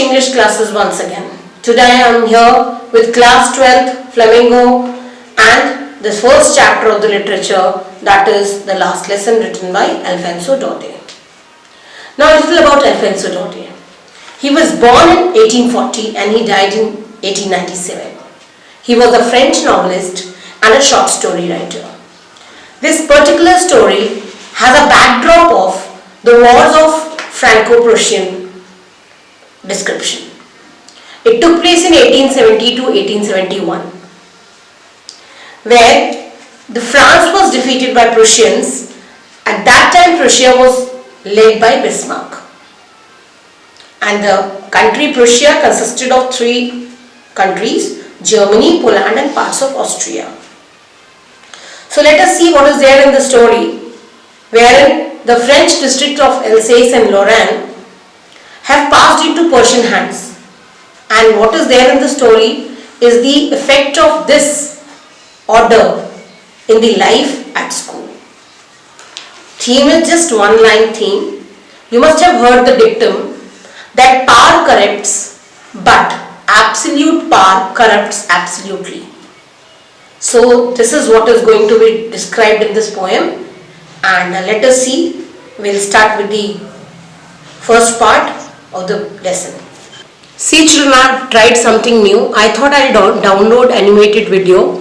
English classes once again. Today I am here with class 12th Flamingo and the first chapter of the literature, that is the last lesson written by Alfonso Daudet. Now a little about Alfonso Daudet. He was born in 1840 and he died in 1897. He was a French novelist and a short story writer. This particular story has a backdrop of the wars of Franco-Prussian description. It took place in 1870 to 1871, where the France was defeated by Prussians. At that time, Prussia was led by Bismarck, and the country Prussia consisted of three countries: Germany, Poland, and parts of Austria. So let us see what is there in the story, wherein the French district of Alsace and Lorraine have passed into Persian hands, and what is there in the story is the effect of this order in the life at school. Theme is just one line theme. You must have heard the dictum that power corrupts, but absolute power corrupts absolutely. So this is what is going to be described in this poem, and let us see. We'll start with the first part of the lesson. See children, I've tried something new. I thought I'll download animated video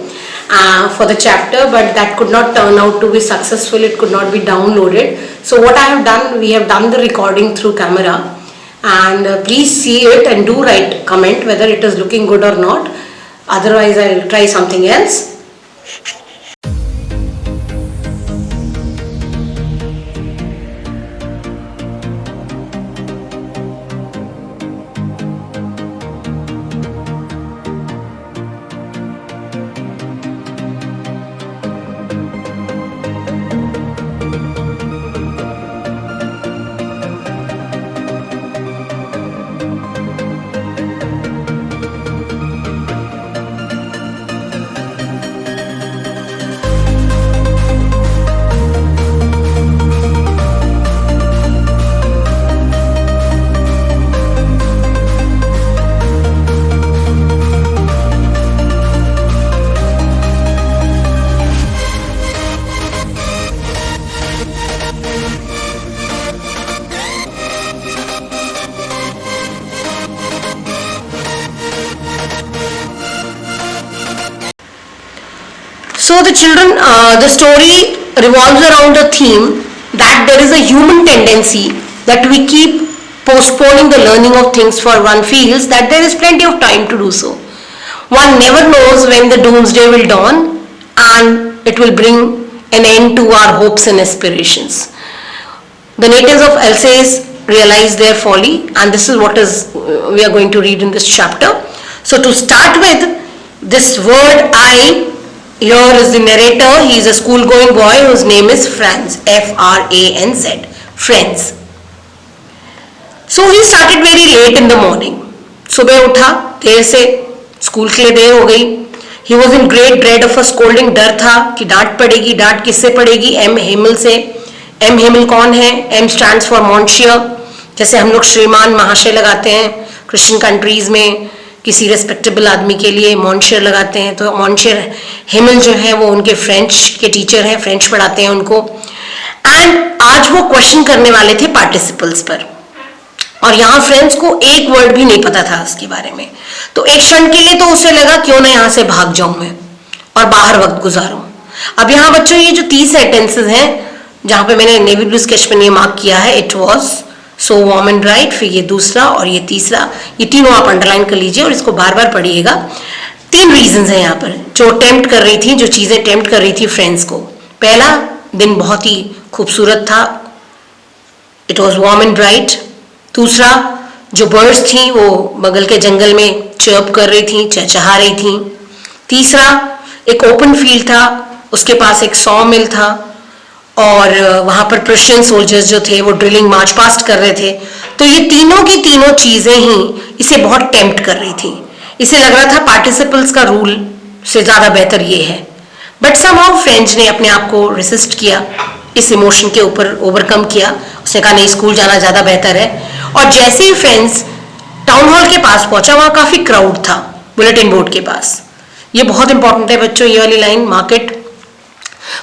for the chapter, but that could not turn out to be successful. It could not be downloaded. So what I have done, we have done the recording through camera, and please see it and do write comment whether it is looking good or not. Otherwise I'll try something else. So the children, the story revolves around a theme that there is a human tendency that we keep postponing the learning of things, for one feels that there is plenty of time to do so. One never knows when the doomsday will dawn and it will bring an end to our hopes and aspirations. The natives of Alsace realize their folly, and this is what we are going to read in this chapter. So to start with, this word I, here is the narrator. He is a school-going boy whose name is Franz, F-R-A-N-Z, Franz. So he started very late in the morning. सुबह उठा देर से, school के लिए देर हो गई. He was in great dread of a scolding. डर था कि डांट पड़ेगी. डांट किससे पड़ेगी? M. Hamill से. M. Hamill कौन है? M stands for Monsieur. जैसे हम लोग श्रीमान महाशय लगाते हैं क्रिश्चियन कंट्रीज में, किसी रेस्पेक्टेबल आदमी के लिए मॉन्शर लगाते हैं, तो मॉन्शर हिमल जो है वो उनके फ्रेंच के टीचर हैं, फ्रेंच पढ़ाते हैं उनको. एंड आज वो क्वेश्चन करने वाले थे पार्टिसिपल्स पर, और यहाँ फ्रेंड्स को एक वर्ड भी नहीं पता था उसके बारे में. तो एक क्षण के लिए तो उसे लगा क्यों ना यहाँ से भाग जाऊं मैं और बाहर वक्त गुजारूं. अब यहाँ बच्चों ये जो 30 सेंटेंसेस हैं, जहाँ पे मैंने नेवी ब्लू स्केच में ये मार्क किया है, it was so warm and bright, फिर ये दूसरा और ये तीसरा, ये तीनों आप अंडरलाइन कर लीजिए और इसको बार बार पढ़िएगा. 3 रीजंस हैं यहाँ पर जो टेम्प्ट कर रही थी, जो चीजें टेम्प्ट कर रही थी फ्रेंड्स को. पहला, दिन बहुत ही खूबसूरत था, it was warm and bright. दूसरा, जो बर्ड्स थी वो बगल के जंगल में चर्प कर रही थी, चहचहा रही थी. तीसरा, एक ओपन फील्ड था, उसके पास एक सॉ मिल था, और वहाँ पर प्रशियन सोल्जर्स जो थे वो ड्रिलिंग मार्च पास्ट कर रहे थे. तो ये तीनों की तीनों चीज़ें ही इसे बहुत टेम्प्ट कर रही थी. इसे लग रहा था पार्टिसिपल्स का रूल से ज़्यादा बेहतर ये है, बट समहाउ फ्रेंच ने अपने आप को रेसिस्ट किया, इस इमोशन के ऊपर ओवरकम किया. उसने कहा नहीं, स्कूल जाना ज़्यादा बेहतर है. और जैसे ही फ्रेंड्स टाउन हॉल के पास पहुंचा, वहां काफी क्राउड था बुलेटिन बोर्ड के पास। ये बहुत इंपॉर्टेंट है बच्चों, ये वाली line, market.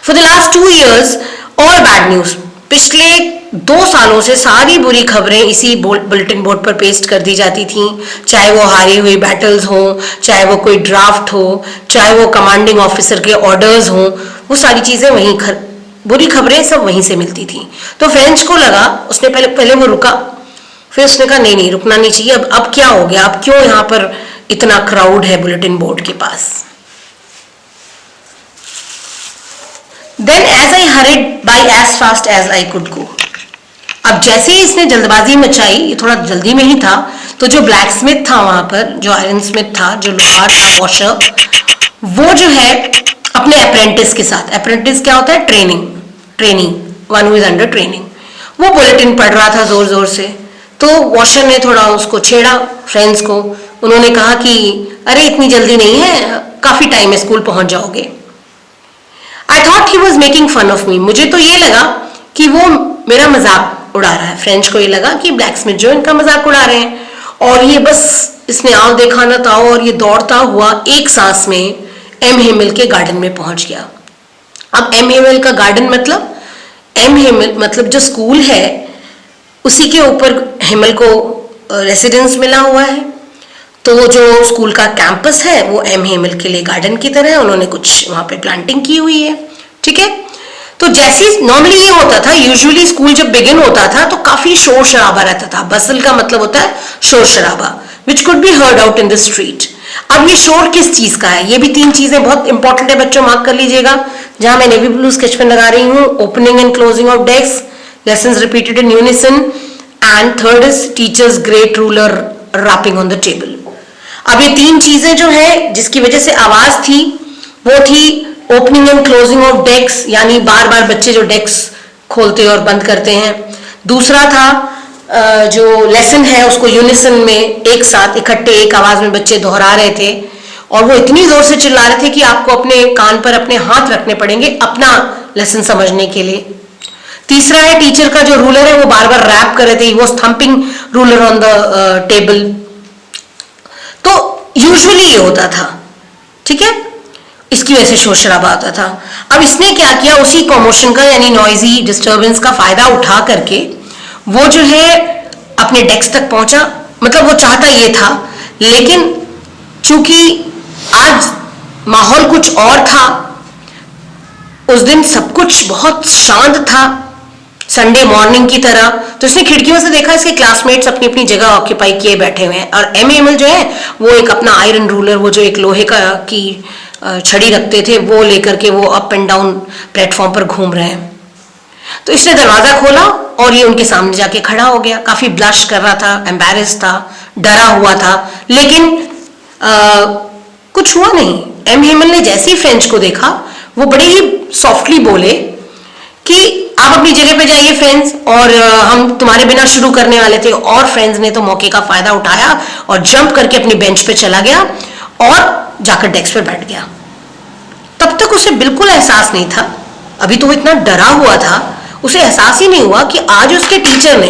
For the last 2 years all bad news, पिछले 2 सालों से सारी बुरी खबरें इसी बुलेटिन बोर्ड पर पेस्ट कर दी जाती थी, चाहे वो हारी हुई बैटल्स हो, चाहे वो कोई ड्राफ्ट हो, चाहे वो कमांडिंग ऑफिसर के ऑर्डर्स हो, वो सारी चीजें वहीं बुरी खबरें सब वहीं से मिलती थी। तो फ्रेंच को लगा, उसने पहले वो रुका, फिर उसने कहा नहीं नहीं रुकना नहीं चाहिए, अब क्या हो गया, अब क्यों यहाँ पर इतना क्राउड है बुलेटिन बोर्ड के पास। Then as I hurried by as fast as I could go, अब जैसे ही इसने जल्दबाजी मचाई, ये थोड़ा जल्दी में ही था, तो जो ब्लैक स्मिथ था वहां पर, जो आयरन स्मिथ था, जो लोहार था, वॉशर, वो जो है अपने अप्रेंटिस के साथ, अप्रेंटिस क्या होता है, training, one who is under training, वो बुलेटिन पढ़ रहा था जोर जोर से। तो वॉशर ने थोड़ा उसको छेड़ा, फ्रेंड्स को, उन्होंने कहा कि अरे इतनी जल्दी नहीं है, काफी टाइम है, स्कूल पहुंच जाओगे। I thought he was making fun of me, मुझे तो ये लगा कि वो मेरा मजाक उड़ा रहा है। फ्रेंच को ये लगा कि ब्लैक स्मिथ जो इनका मजाक उड़ा रहे हैं, और ये बस इसने आंख देखा न था और ये दौड़ता हुआ एक सांस में एम हेमिल के गार्डन में पहुंच गया। अब एम हेमिल का गार्डन मतलब, एम हेमिल मतलब जो स्कूल है उसी के ऊपर हेमिल को रेसिडेंस मिला हुआ है, तो जो स्कूल का कैंपस है वो एम हेमिल के लिए गार्डन की तरह है, उन्होंने कुछ वहां पे प्लांटिंग की हुई है, ठीक है। तो जैसे नॉर्मली ये होता था, यूजुअली स्कूल जब बिगिन होता था तो काफी शोर शराबा रहता था, बसल का मतलब होता है शोर शराबा, which could be heard out in the street. अब ये शोर किस चीज का है, ये भी 3 चीजें बहुत इंपॉर्टेंट है बच्चों, मार्क कर लीजिएगा, जहां मैं नेवी ब्लू स्केच पेन लगा रही हूँ। Opening and closing of desk, lessons repeated in unison, and third is teachers great ruler rapping on the table. अब ये 3 चीजें जो है जिसकी वजह से आवाज थी, वो थी opening and closing of desk, यानी बार बार बच्चे जो डेस्क खोलते और बंद करते हैं। दूसरा था जो लेसन है उसको यूनिसन में एक साथ इकट्ठे एक आवाज में बच्चे दोहरा रहे थे, और वो इतनी जोर से चिल्ला रहे थे कि आपको अपने कान पर अपने हाथ रखने पड़ेंगे अपना लेसन समझने के लिए। तीसरा है टीचर का जो रूलर है वो बार बार रैप कर रहे थे, वो thumping ruler on the table. तो यूजुअली ये होता था, ठीक है, इसकी वजह से शोर शराबा होता था। अब इसने क्या किया, उसी कॉमोशन का यानी नॉइजी डिस्टर्बेंस का फायदा उठा करके वो जो है अपने डेस्क तक पहुंचा, मतलब वो चाहता ये था, लेकिन चूंकि आज माहौल कुछ और था, उस दिन सब कुछ बहुत शांत था, संडे मॉर्निंग की तरह, तो इसने खिड़कियों से देखा इसके क्लासमेट्स अपनी अपनी जगह ऑक्यूपाई किए बैठे हुए हैं, और एम एमएल जो है वो एक अपना आयरन रूलर, वो जो एक लोहे का की छड़ी रखते थे, वो लेकर के वो अप एंड डाउन प्लेटफॉर्म पर घूम रहे हैं। तो इसने दरवाजा खोला और ये उनके सामने जाके खड़ा हो गया, काफी ब्लश कर रहा था, एम्बैरेस था, डरा हुआ था, लेकिन कुछ हुआ नहीं। एम हेमल ने जैसे ही फ्रेंच को देखा, वो बड़े ही सॉफ्टली बोले कि आप अपनी जगह पे जाइए फ्रेंड्स, और हम तुम्हारे बिना शुरू करने वाले थे। और फ्रेंड्स ने तो मौके का फायदा उठाया और जंप करके अपनी बेंच पे चला गया और जाकर डेस्क पे बैठ गया। तब तक उसे बिल्कुल एहसास नहीं था, अभी तो वो इतना डरा हुआ था, उसे एहसास ही नहीं हुआ कि आज उसके टीचर ने,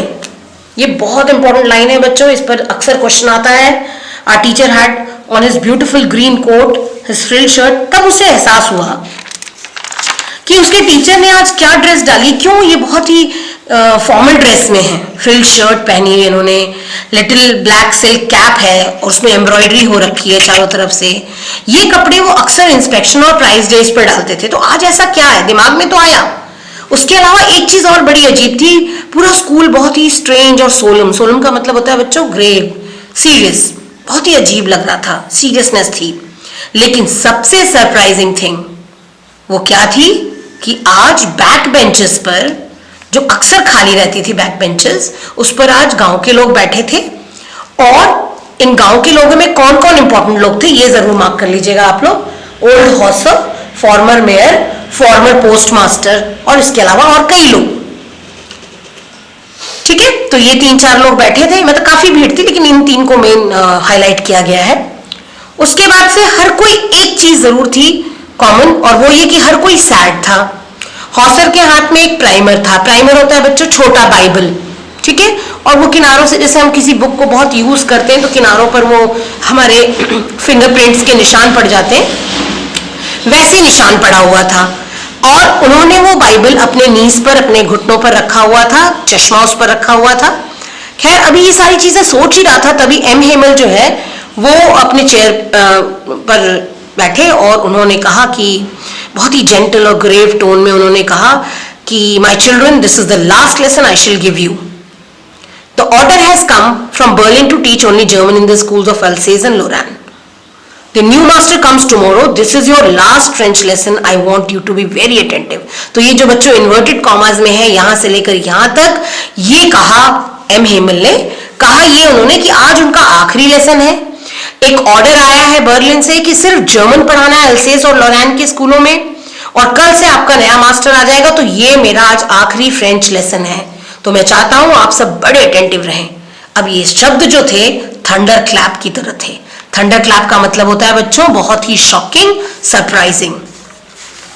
ये बहुत इंपॉर्टेंट लाइन है बच्चों, इस पर अक्सर क्वेश्चन आता है, our teacher had on his beautiful green coat his frill shirt. तब उसे एहसास हुआ कि उसके टीचर ने आज क्या ड्रेस डाली, क्यों ये बहुत ही फॉर्मल ड्रेस में है, फ्रिल शर्ट पहनी है इन्होंने, लिटिल ब्लैक सिल्क कैप है और उसमें एम्ब्रॉयडरी हो रखी है चारों तरफ से। ये कपड़े वो अक्सर इंस्पेक्शन और प्राइस डेज पर डालते थे, तो आज ऐसा क्या है, दिमाग में तो आया। उसके अलावा एक चीज और बड़ी अजीब थी, पूरा स्कूल बहुत ही स्ट्रेंज और सोलम, सोलम का मतलब होता है बच्चों ग्रेव, सीरियस, बहुत ही अजीब लग रहा था, सीरियसनेस थी। लेकिन सबसे सरप्राइजिंग थिंग वो क्या थी कि आज बैक बेंचेस पर, जो अक्सर खाली रहती थी बैक बेंचेस, उस पर आज गांव के लोग बैठे थे। और इन गांव के लोगों में कौन कौन इंपॉर्टेंट लोग थे ये जरूर मार्क कर लीजिएगा आप लोग। Old Hauser, farmer mayor, farmer post master, और इसके अलावा और कई लोग, ठीक है। तो ये 3-4 लोग बैठे थे, मतलब काफी भीड़ थी, लेकिन इन 3 को मेन हाईलाइट किया गया है। उसके बाद से हर कोई एक चीज जरूर थी कॉमन, और वो ये कि हर कोई सैड था। हॉसर के हाथ में एक प्राइमर था, प्राइमर होता है बच्चों छोटा बाइबल, ठीक है, और वो किनारों से, जैसे हम किसी बुक को बहुत यूज करते हैं तो किनारों पर वो हमारे फिंगरप्रिंट्स के निशान पड़ जाते हैं, वैसे निशान पड़ा हुआ था। और उन्होंने वो बाइबल अपने नीज पर, अपने घुटनों पर रखा हुआ था, चश्मा उस पर रखा हुआ था। खैर अभी ये सारी चीजें सोच ही रहा था, तभी एम हेमल जो है वो अपने चेयर पर बैठे और उन्होंने कहा कि बहुत ही जेंटल और ग्रेव टोन में उन्होंने कहा कि my children, this is the last lesson I shall give you. The order has come from Berlin to teach only German in the schools of Alsace and Lorraine. The new master comes tomorrow. This is your last French lesson. I want you to be very attentive. तो ये जो बच्चों inverted commas में है, यहां से लेकर यहां तक, ये कहा एम हेमल ने, कहा ये उन्होंने कि आज उनका आखिरी लेसन है। एक ऑर्डर आया है बर्लिन से कि सिर्फ जर्मन पढ़ाना है अल्सेस और लोरान के स्कूलों में, और कल से आपका नया मास्टर आ जाएगा, तो ये मेरा आज आखिरी फ्रेंच लेसन है। तो मैं चाहता हूं आप सब बड़े अटेंटिव रहें। अब ये शब्द जो थे थंडर क्लैप की तरह थे। थंडर क्लैप का मतलब होता है बच्चों बहुत ही शॉकिंग, सरप्राइजिंग।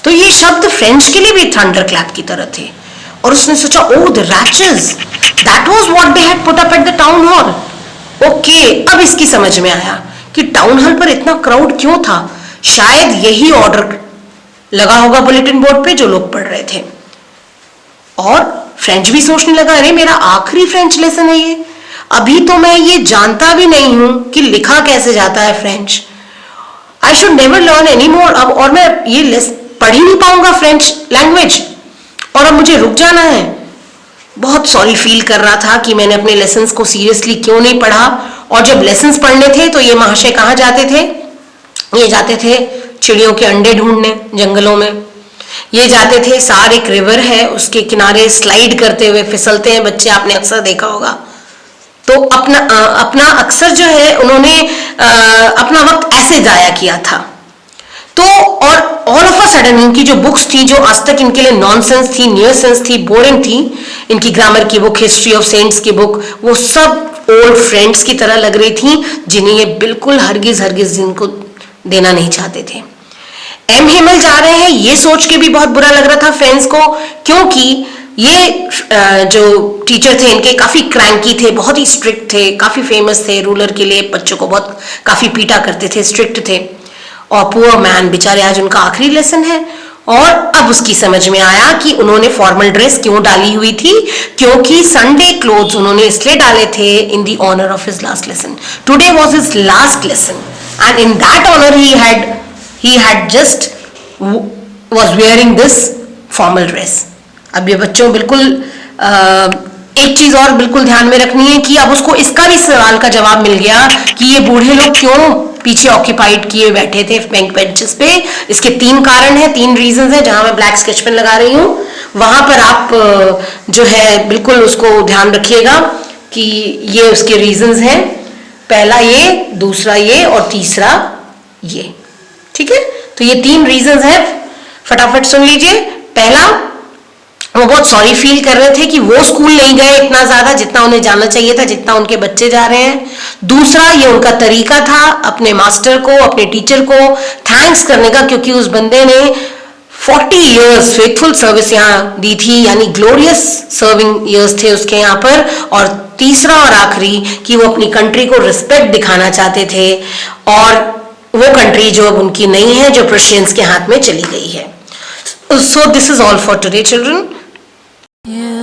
तो ये शब्द फ्रेंच के लिए भी थंडर क्लैप की तरह थे। और उसने सोचा, oh the wretches, that was what they had put up at the town hall. Okay, अब इसकी समझ में आया कि टाउन हॉल पर इतना क्राउड क्यों था। शायद यही ऑर्डर लगा होगा बुलेटिन बोर्ड पे जो लोग पढ़ रहे थे। और फ्रेंच भी सोचने लगा, अरे मेरा आखिरी फ्रेंच लेसन है ये, अभी तो मैं ये जानता भी नहीं हूं कि लिखा कैसे जाता है French. I should never learn any more. अब और मैं ये पढ़ ही नहीं पाऊंगा फ्रेंच लैंग्वेज, और अब मुझे रुक जाना है। बहुत सॉरी फील कर रहा था कि मैंने अपने लेसन्स को सीरियसली क्यों नहीं पढ़ा। और जब लेसन्स पढ़ने थे तो ये महाशय कहाँ जाते थे? ये जाते थे चिड़ियों के अंडे ढूंढने जंगलों में। ये जाते थे, सार एक रिवर है, उसके किनारे स्लाइड करते हुए फिसलते हैं बच्चे, आपने अक्सर देखा होगा। तो अपना अक्सर जो है उन्होंने अपना वक्त ऐसे जाया किया था। तो और ऑल ऑफ अ सडन इनकी जो बुक्स थी, जो आज तक इनके लिए नॉनसेंस थी, न्यूसेंस थी, बोरिंग थी, इनकी ग्रामर की बुक, हिस्ट्री ऑफ सेंट्स की बुक, वो सब ओल्ड फ्रेंड्स की तरह लग रही थी, जिन्हें ये बिल्कुल हरगिज इनको देना नहीं चाहते थे। एम हेमल जा रहे हैं, ये सोच के भी बहुत बुरा लग रहा था फ्रेंड्स को, क्योंकि ये जो टीचर थे इनके काफी क्रैंकी थे, बहुत ही स्ट्रिक्ट थे, काफी फेमस थे, रूलर के लिए बच्चों को बहुत काफी पीटा करते थे, स्ट्रिक्ट थे। और पुअर मैन बेचारे, आज उनका आखिरी लेसन है। और अब उसकी समझ में आया कि उन्होंने फॉर्मल ड्रेस क्यों डाली हुई थी, क्योंकि संडे क्लोथ्स उन्होंने इसलिए डाले थे in the honour of his last lesson. Today was his last lesson and in that honour he had just was wearing this formal dress। अब ये बच्चों बिल्कुल एक चीज और बिल्कुल ध्यान में रखनी है कि अब उसको इसका भी सवाल का जवाब मिल गया कि ये बूढ़े लोग क्यों पीछे ऑक्यूपाइड किए बैठे थे बैंक बेंचेस पे। इसके 3 कारण हैं, 3 रीजंस हैं। जहां मैं ब्लैक स्केच पेन लगा रही हूं वहां पर आप जो है बिल्कुल उसको ध्यान रखिएगा कि ये उसके रीजंस हैं। पहला ये, दूसरा ये और तीसरा ये। ठीक है, तो ये 3 रीजंस हैं, फटाफट सुन लीजिए। पहला, वो बहुत सॉरी फील कर रहे थे कि वो स्कूल नहीं गए इतना ज्यादा जितना उन्हें जाना चाहिए था, जितना उनके बच्चे जा रहे हैं। दूसरा, ये उनका तरीका था अपने मास्टर को, अपने टीचर को थैंक्स करने का, क्योंकि उस बंदे ने 40 इयर्स फेथफुल सर्विस यहाँ दी थी, यानी ग्लोरियस सर्विंग इयर्स थे उसके यहाँ पर। और तीसरा और आखिरी कि वो अपनी कंट्री को रिस्पेक्ट दिखाना चाहते थे, और वो कंट्री जो अब उनकी नहीं है, जो पर्शियंस के हाथ में चली गई है। So this is all for today, children. Yeah.